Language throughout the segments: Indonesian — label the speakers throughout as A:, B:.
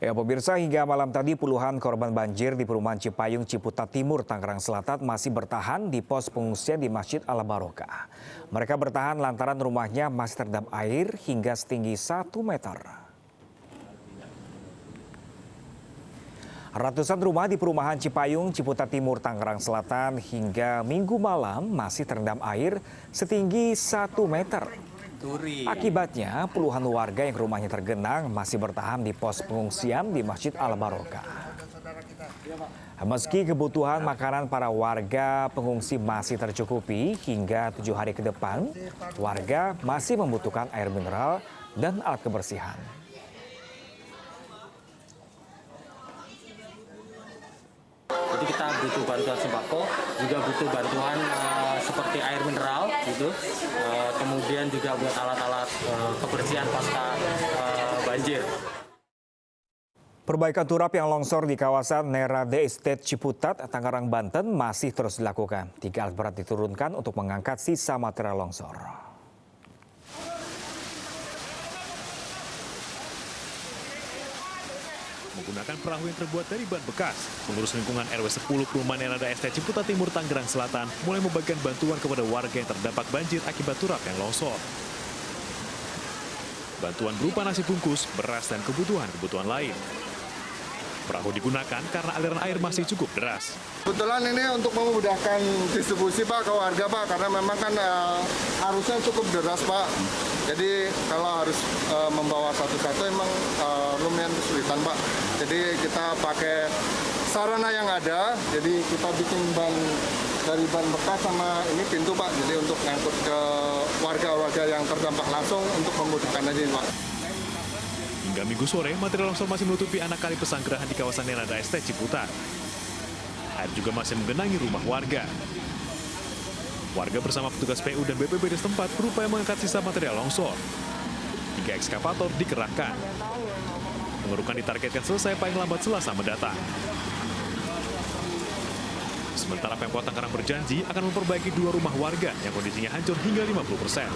A: Ya, pemirsa, hingga malam tadi puluhan korban banjir di perumahan Cipayung, Ciputat Timur, Tangerang Selatan masih bertahan di pos pengungsian di Masjid Al Barokah. Mereka bertahan lantaran rumahnya masih terendam air hingga setinggi 1 meter. Ratusan rumah di perumahan Cipayung, Ciputat Timur, Tangerang Selatan hingga Minggu malam masih terendam air setinggi 1 meter. Akibatnya, puluhan warga yang rumahnya tergenang masih bertahan di pos pengungsian di Masjid Al Barokah. Meski kebutuhan makanan para warga pengungsi masih tercukupi hingga 7 hari ke depan, warga masih membutuhkan air mineral dan alat kebersihan.
B: Jadi kita butuh bantuan sembako, juga butuh bantuan seperti air mineral, gitu. Kemudian juga buat alat-alat kebersihan pasca banjir.
A: Perbaikan turap yang longsor di kawasan Nerade Estate Ciputat, Tangerang, Banten masih terus dilakukan. 3 alat berat diturunkan untuk mengangkat sisa material longsor.
C: Menggunakan perahu yang terbuat dari ban bekas, pengurus lingkungan RW 10 Perumahan Nerade Estate Ciputat Timur, Tangerang Selatan mulai membagikan bantuan kepada warga yang terdampak banjir akibat turap yang longsor. Bantuan berupa nasi bungkus, beras, dan kebutuhan lain. Perahu digunakan karena aliran air masih cukup deras.
D: Kebetulan ini untuk memudahkan distribusi Pak ke warga Pak, karena memang kan arusnya cukup deras Pak. Jadi kalau harus membawa satu-satu emang lumayan kesulitan Pak. Jadi kita pakai sarana yang ada, jadi kita bikin ban dari ban bekas sama ini pintu Pak. Jadi untuk ngangkut ke warga-warga yang terdampak langsung untuk memudahkan aja Pak.
C: Hingga Minggu sore, material longsor masih menutupi anak kali pesanggerahan di kawasan Nerade Estate Ciputat. Air juga masih menggenangi rumah warga. Warga bersama petugas PU dan BPBD setempat berupaya mengangkat sisa material longsor. 3 ekskavator dikerahkan. Pengerukan ditargetkan selesai paling lambat Selasa mendatang. Sementara Pemkot Tangerang berjanji akan memperbaiki 2 rumah warga yang kondisinya hancur hingga 50%.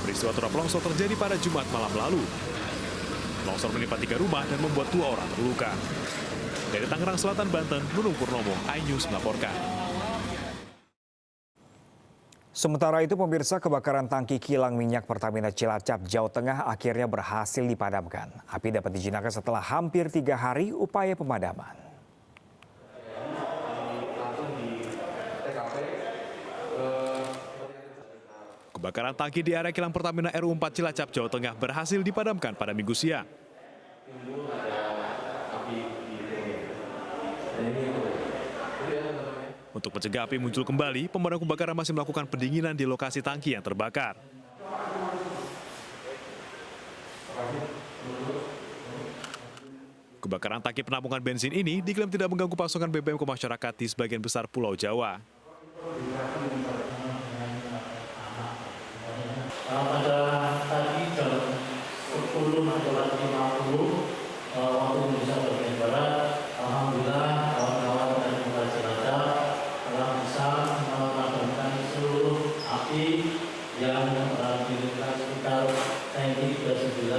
C: Peristiwa turap longsor terjadi pada Jumat malam lalu. Longsor menimpa 3 rumah dan membuat 2 orang terluka. Dari Tangerang Selatan, Banten, Nunung Purnomo, iNews melaporkan.
A: Sementara itu, pemirsa, kebakaran tangki kilang minyak Pertamina Cilacap, Jawa Tengah akhirnya berhasil dipadamkan. Api dapat dijinakkan setelah hampir 3 hari upaya pemadaman.
C: Kebakaran tangki di area kilang Pertamina RU4 Cilacap, Jawa Tengah berhasil dipadamkan pada Minggu siang. Untuk mencegah api muncul kembali, pemadam kebakaran masih melakukan pendinginan di lokasi tangki yang terbakar. Kebakaran tangki penampungan bensin ini diklaim tidak mengganggu pasokan BBM ke masyarakat di sebagian besar Pulau Jawa.
E: Pada tadi jam 10 atau 50 waktu Indonesia bagian Barat, alhamdulillah kawan-kawan dari Polres Cilacap telah bisa memadamkan seluruh api yang dimiliki sekitar tangki 39,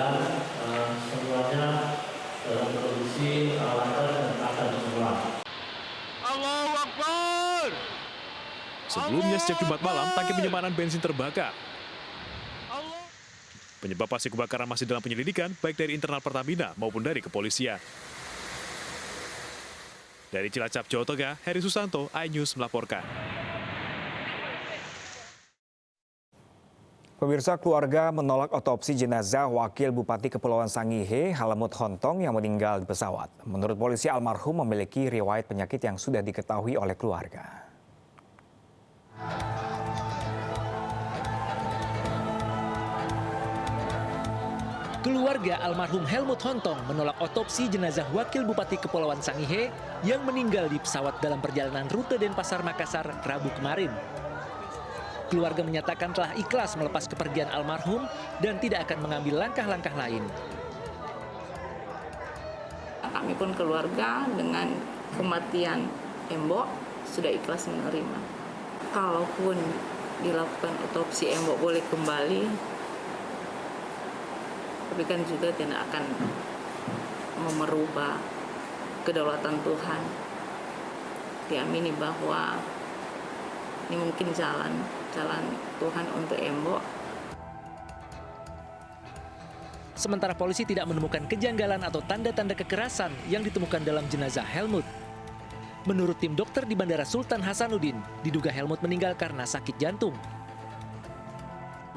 E: semuanya dalam kondisi lancar dan akan semua.
C: Allahu Akbar! Sebelumnya sejak Jumat malam, tangki penyimpanan bensin terbakar. Penyebab pasti kebakaran masih dalam penyelidikan, baik dari internal Pertamina maupun dari kepolisian. Dari Cilacap, Jawa Tengah, Heri Susanto, iNews melaporkan.
A: Pemirsa, keluarga menolak otopsi jenazah Wakil Bupati Kepulauan Sangihe, Helmut Hontong, yang meninggal di pesawat. Menurut polisi, almarhum memiliki riwayat penyakit yang sudah diketahui oleh keluarga.
F: Keluarga almarhum Helmut Hontong menolak otopsi jenazah Wakil Bupati Kepulauan Sangihe yang meninggal di pesawat dalam perjalanan rute Denpasar Makassar Rabu kemarin. Keluarga menyatakan telah ikhlas melepas kepergian almarhum dan tidak akan mengambil langkah-langkah lain.
G: Kami pun keluarga dengan kematian Embok sudah ikhlas menerima. Kalaupun dilakukan otopsi Embok boleh kembali, tapi kan juga tidak akan merubah kedaulatan Tuhan. Diamini bahwa ini mungkin jalan Tuhan untuk Embo.
F: Sementara polisi tidak menemukan kejanggalan atau tanda-tanda kekerasan yang ditemukan dalam jenazah Helmut. Menurut tim dokter di Bandara Sultan Hasanuddin, diduga Helmut meninggal karena sakit jantung.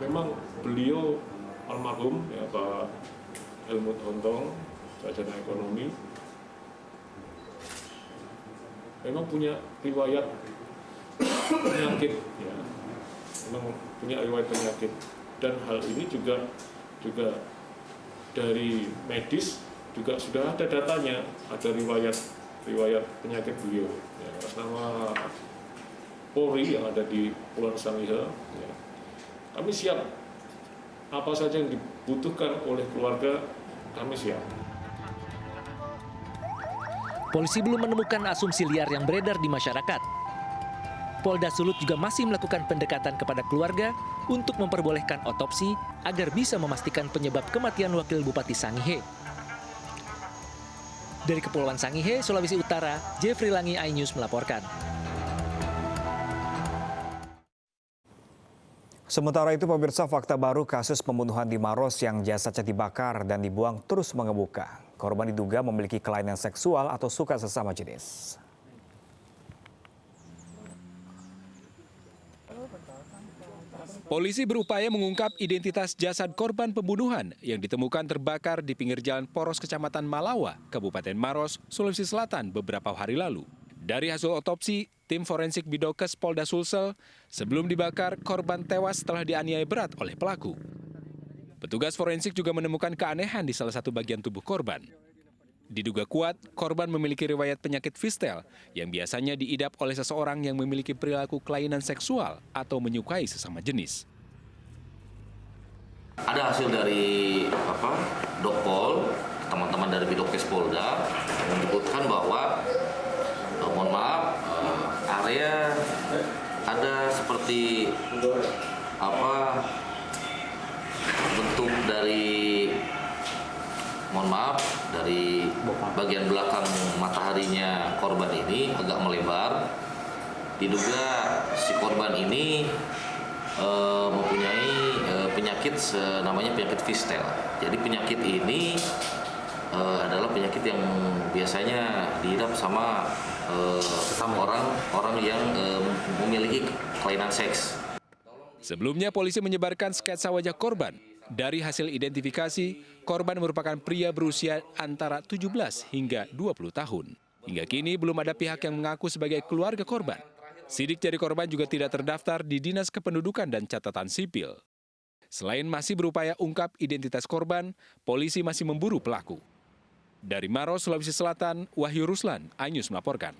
H: Memang beliau almarhum ya Pak Helmut Hontong, sarjana ekonomi, memang punya riwayat penyakit, ya, memang punya riwayat penyakit, dan hal ini juga dari medis juga sudah ada datanya, ada riwayat penyakit beliau, ya, atas nama Polri yang ada di Pulau Sangihe. Ya. Kami siap, apa saja yang dibutuhkan oleh keluarga, kami siap.
F: Polisi belum menemukan asumsi liar yang beredar di masyarakat. Polda Sulut juga masih melakukan pendekatan kepada keluarga untuk memperbolehkan otopsi agar bisa memastikan penyebab kematian Wakil Bupati Sangihe. Dari Kepulauan Sangihe, Sulawesi Utara, Jeffrey Langi, iNews melaporkan.
A: Sementara itu, pemirsa, fakta baru kasus pembunuhan di Maros yang jasadnya dibakar dan dibuang terus mengemuka. Korban diduga memiliki kelainan seksual atau suka sesama jenis.
I: Polisi berupaya mengungkap identitas jasad korban pembunuhan yang ditemukan terbakar di pinggir jalan Poros Kecamatan Malawa, Kabupaten Maros, Sulawesi Selatan beberapa hari lalu. Dari hasil otopsi, tim forensik Bidokes Polda Sulsel, sebelum dibakar, korban tewas setelah dianiaya berat oleh pelaku. Petugas forensik juga menemukan keanehan di salah satu bagian tubuh korban. Diduga kuat, korban memiliki riwayat penyakit fistel yang biasanya diidap oleh seseorang yang memiliki perilaku kelainan seksual atau menyukai sesama jenis.
J: Ada hasil dari Dokpol, teman-teman dari Bidokes Polda menyebutkan bahwa mohon maaf, area ada seperti bentuk dari dari bagian belakang mataharinya korban ini agak melebar. Diduga si korban ini mempunyai penyakit namanya penyakit fistel. Jadi penyakit ini adalah penyakit yang biasanya diidap sama orang yang memiliki kelainan seks.
I: Sebelumnya polisi menyebarkan sketsa wajah korban. Dari hasil identifikasi, korban merupakan pria berusia antara 17 hingga 20 tahun. Hingga kini belum ada pihak yang mengaku sebagai keluarga korban. Sidik jari korban juga tidak terdaftar di Dinas Kependudukan dan Catatan Sipil. Selain masih berupaya ungkap identitas korban, polisi masih memburu pelaku. Dari Maros, Sulawesi Selatan, Wahyu Ruslan, iNews melaporkan.